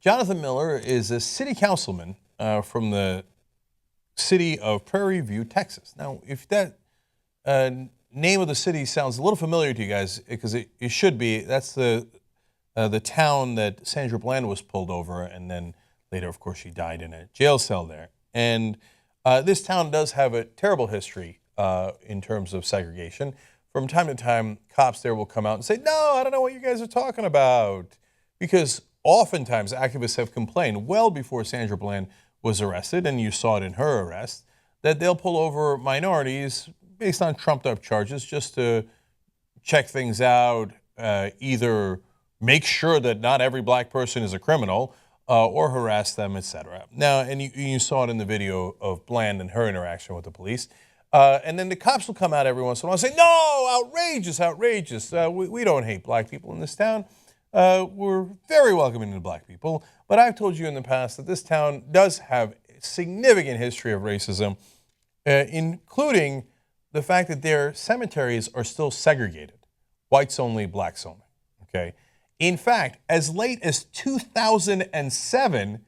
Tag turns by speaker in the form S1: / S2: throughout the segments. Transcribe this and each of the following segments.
S1: Jonathan Miller is a city councilman from the city of Prairie View, Texas. Now, if that name of the city sounds a little familiar to you guys, because it should be, that's the town that Sandra Bland was pulled over, and then later, of course, she died in a jail cell there. And this town does have a terrible history in terms of segregation. From time to time, cops there will come out and say, no, I don't know what you guys are talking about. Because oftentimes activists have complained well before Sandra Bland was arrested, and you saw it in her arrest, that they'll pull over minorities based on trumped up charges just to check things out, either make sure that not every black person is a criminal or harass them, etc. Now, and you saw it in the video of Bland and her interaction with the police. And then the cops will come out every once in a while and say, no, outrageous, outrageous. We don't hate black people in this town. We're very welcoming to black people. But I've told you in the past that this town does have a significant history of racism, including the fact that their cemeteries are still segregated. Whites only, blacks only. Okay. In fact, as late as 2007,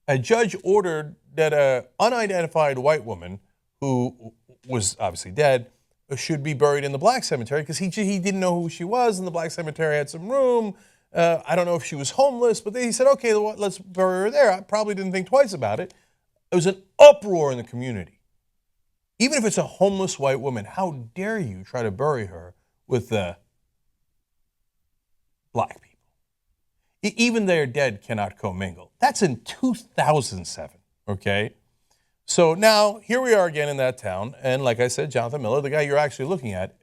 S1: a judge ordered that an unidentified white woman who was obviously dead should be buried in the black cemetery because he didn't know who she was, and the black cemetery had some room. I don't know if she was homeless, but he said, okay, let's bury her there. I probably didn't think twice about it. It was an uproar in the community. Even if it's a homeless white woman, how dare you try to bury her with the black people? Even their dead cannot commingle. That's in 2007, okay? So now, here we are again in that town, and like I said, Jonathan Miller, the guy you're actually looking at,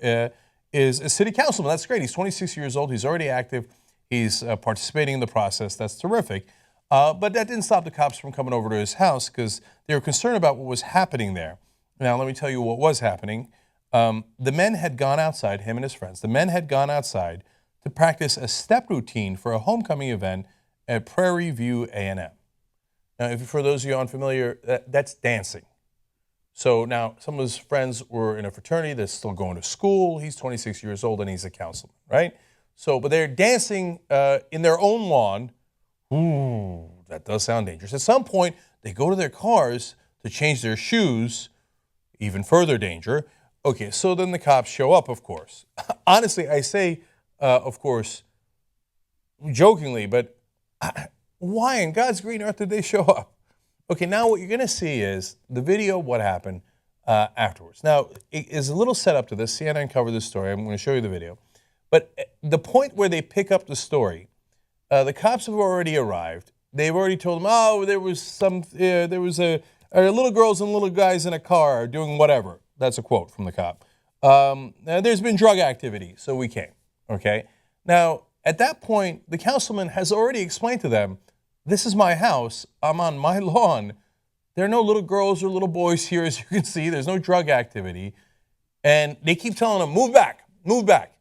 S1: is a city councilman. That's great. He's 26 years old. He's already active. He's participating in the process. That's terrific. But that didn't stop the cops from coming over to his house because they were concerned about what was happening there. Now, let me tell you what was happening. The men had gone outside, him and his friends, the men had gone outside to practice a step routine for a homecoming event at Prairie View A&M. Now, for those of you unfamiliar, that's dancing. So now some of his friends were in a fraternity that's still going to school. He's 26 years old and he's a councilman, right? So, but they're dancing in their own lawn. Ooh, that does sound dangerous. At some point, they go to their cars to change their shoes, even further danger. Okay, so then the cops show up, of course. Honestly, I say, of course, jokingly, but why in God's green earth did they show up? Okay, now what you're going to see is the video of what happened afterwards. Now, it is a little setup to this. CNN covered this story. I'm going to show you the video. But the point where they pick up the story, the cops have already arrived. They've already told them, oh, there was a little girls and little guys in a car doing whatever. That's a quote from the cop. There's been drug activity, so we came. Okay? Now, at that point, the councilman has already explained to them, this is my house. I'm on my lawn. There are no little girls or little boys here, as you can see. There's no drug activity. And they keep telling him, move back, move back.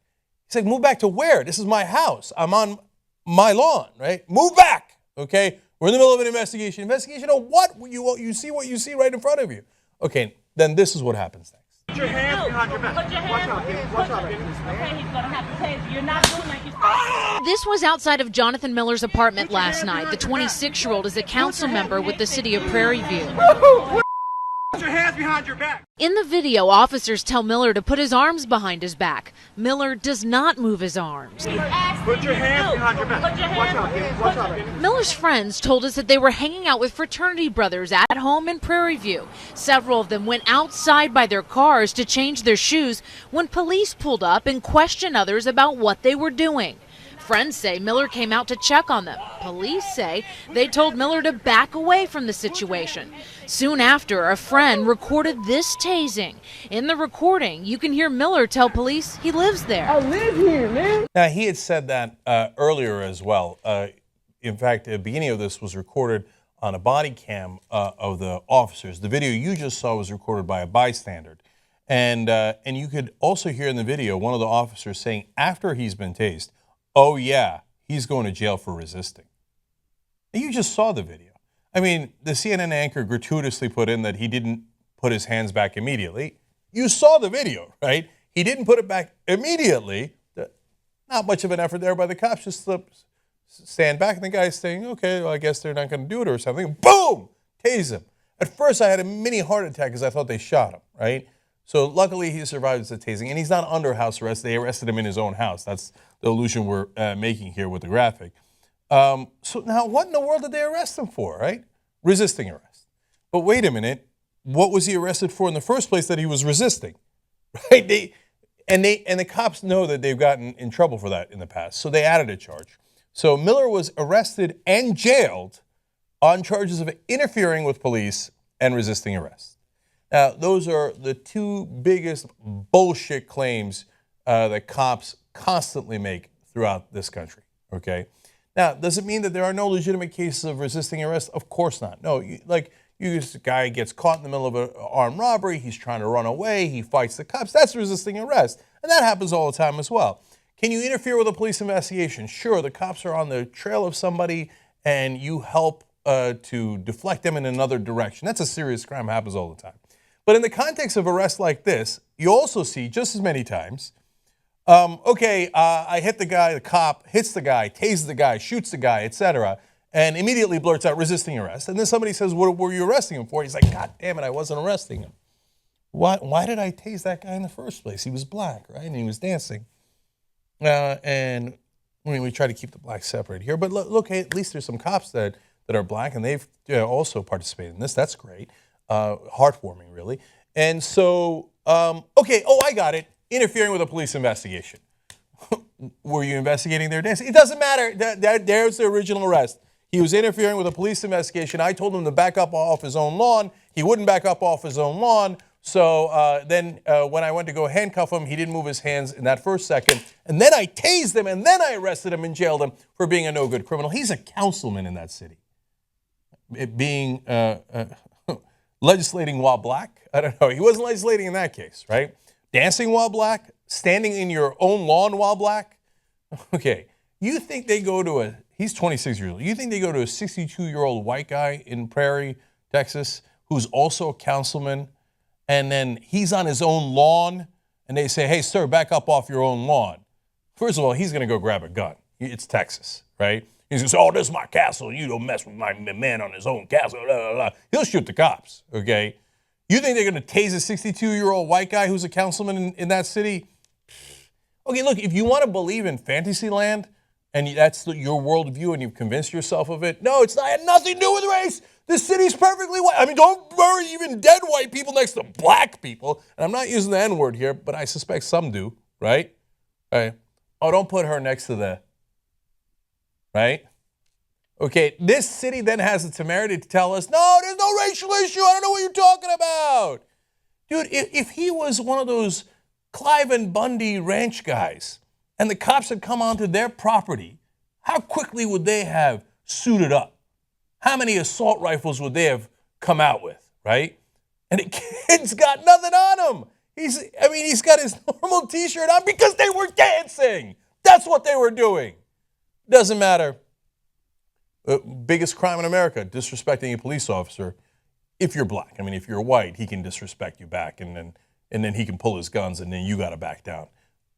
S1: He's like, move back to where? This is my house. I'm on my lawn, right? Move back, okay? We're in the middle of an investigation. Investigation of what? You see what you see right in front of you. Okay, then this is what happens next.
S2: Put your hands behind your back. Put your hands. Watch out. Okay, he's going to have to tase you. You're not doing like you're...
S3: This was outside of Jonathan Miller's apartment last night. The 26-year-old is a council member with the city of Prairie View.
S2: Put your hands behind your back.
S3: In the video, officers tell Miller to put his arms behind his back. Miller does not move his arms.
S2: Put your hands behind your back. Watch out.
S3: Miller's friends told us that they were hanging out with fraternity brothers at home in Prairie View. Several of them went outside by their cars to change their shoes when police pulled up and questioned others about what they were doing. Friends say Miller came out to check on them. Police say they told Miller to back away from the situation. Soon after, a friend recorded this tasing. In the recording, you can hear Miller tell police he lives there.
S2: I live here, man.
S1: Now, he had said that earlier as well. In fact, the beginning of this was recorded on a body cam of the officers. The video you just saw was recorded by a bystander. And you could also hear in the video one of the officers saying after he's been tased, oh, yeah, he's going to jail for resisting. And you just saw the video. I mean, the CNN anchor gratuitously put in that he didn't put his hands back immediately. You saw the video, right? He didn't put it back immediately. Not much of an effort there by the cops, just stand back, and the guy's saying, okay, well, I guess they're not going to do it or something. Boom! Tase him. At first, I had a mini heart attack because I thought they shot him, right? So luckily, he survives the tasing, and he's not under house arrest. They arrested him in his own house. That's the illusion we're making here with the graphic. So now, what in the world did they arrest him for, right? Resisting arrest. But wait a minute. What was he arrested for in the first place that he was resisting? Right? The cops know that they've gotten in trouble for that in the past, so they added a charge. So Miller was arrested and jailed on charges of interfering with police and resisting arrest. Now, those are the two biggest bullshit claims that cops constantly make throughout this country, okay? Now, does it mean that there are no legitimate cases of resisting arrest? Of course not. No, this guy gets caught in the middle of an armed robbery, he's trying to run away, he fights the cops, that's resisting arrest. And that happens all the time as well. Can you interfere with a police investigation? Sure, the cops are on the trail of somebody and you help to deflect them in another direction. That's a serious crime, happens all the time. But in the context of arrest like this, you also see just as many times, I hit the guy, the cop hits the guy, tases the guy, shoots the guy, etc., and immediately blurts out resisting arrest. And then somebody says, what were you arresting him for? He's like, God damn it, I wasn't arresting him. Why did I tase that guy in the first place? He was black, right? And he was dancing. And we try to keep the blacks separate here. But look, at least there's some cops that are black, and they've also participated in this. That's great. Heartwarming, really. And so, I got it. Interfering with a police investigation. Were you investigating their dance? It doesn't matter. There's the original arrest. He was interfering with a police investigation. I told him to back up off his own lawn. He wouldn't back up off his own lawn. So then when I went to go handcuff him, he didn't move his hands in that first second. And then I tased him, and then I arrested him and jailed him for being a no-good criminal. He's a councilman in that city. Being legislating while black? I don't know. He wasn't legislating in that case, right? Dancing while black? Standing in your own lawn while black? Okay. You think they go to he's 26 years old. You think they go to a 62-year-old white guy in Prairie, Texas, who's also a councilman, and then he's on his own lawn, and they say, hey, sir, back up off your own lawn. First of all, he's going to go grab a gun. It's Texas, right? He's going to say, oh, this is my castle. You don't mess with my man on his own castle. Blah, blah, blah. He'll shoot the cops, okay? You think they're going to tase a 62-year-old white guy who's a councilman in that city? Okay, look, if you want to believe in fantasy land, and that's your worldview and you've convinced yourself of it, no, it's not, it had nothing to do with race. This city's perfectly white. I mean, don't bury even dead white people next to black people. And I'm not using the N-word here, but I suspect some do, right? Right. Oh, don't put her next to the, right? Okay, this city then has the temerity to tell us, no, there's no racial issue. I don't know what you're talking about. Dude, if he was one of those Clive and Bundy ranch guys and the cops had come onto their property, how quickly would they have suited up? How many assault rifles would they have come out with, right? And the kid's got nothing on him. He's got his normal T-shirt on because they were dancing. That's what they were doing. Doesn't matter. Biggest crime in America, disrespecting a police officer. If you're black, I mean, if you're white, he can disrespect you back, and then he can pull his guns, and then you got to back down.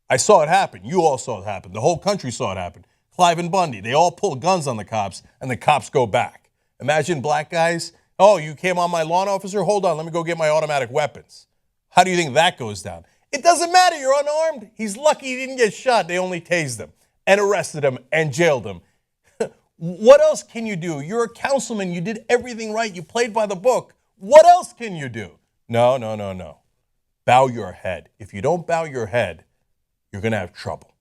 S1: I saw it happen. You all saw it happen. The whole country saw it happen. Clive and Bundy, they all pull guns on the cops, and the cops go back. Imagine black guys. Oh, you came on my lawn, officer? Hold on, let me go get my automatic weapons. How do you think that goes down? It doesn't matter. You're unarmed. He's lucky he didn't get shot. They only tased him and arrested him and jailed him. What else can you do? You're a councilman. You did everything right. You played by the book. What else can you do? No. Bow your head. If you don't bow your head, you're going to have trouble.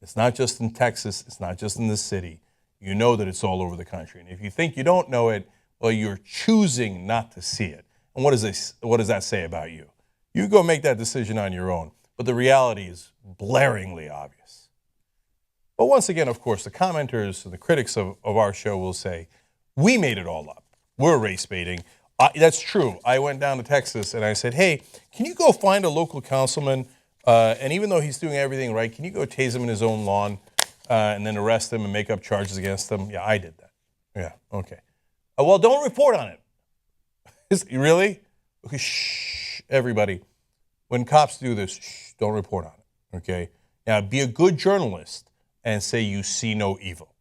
S1: It's not just in Texas. It's not just in this city. You know that it's all over the country. And if you think you don't know it, well, you're choosing not to see it. And what does that say about you? You go make that decision on your own. But the reality is blaringly obvious. But once again, of course, the commenters and the critics of our show will say, we made it all up. We're race baiting. That's true. I went down to Texas and I said, hey, can you go find a local councilman? And even though he's doing everything right, can you go tase him in his own lawn and then arrest him and make up charges against him? Yeah, I did that. Yeah, okay. Well, don't report on it. Really? Okay, shh, everybody. When cops do this, shh, don't report on it, okay? Now, be a good journalist and say you see no evil.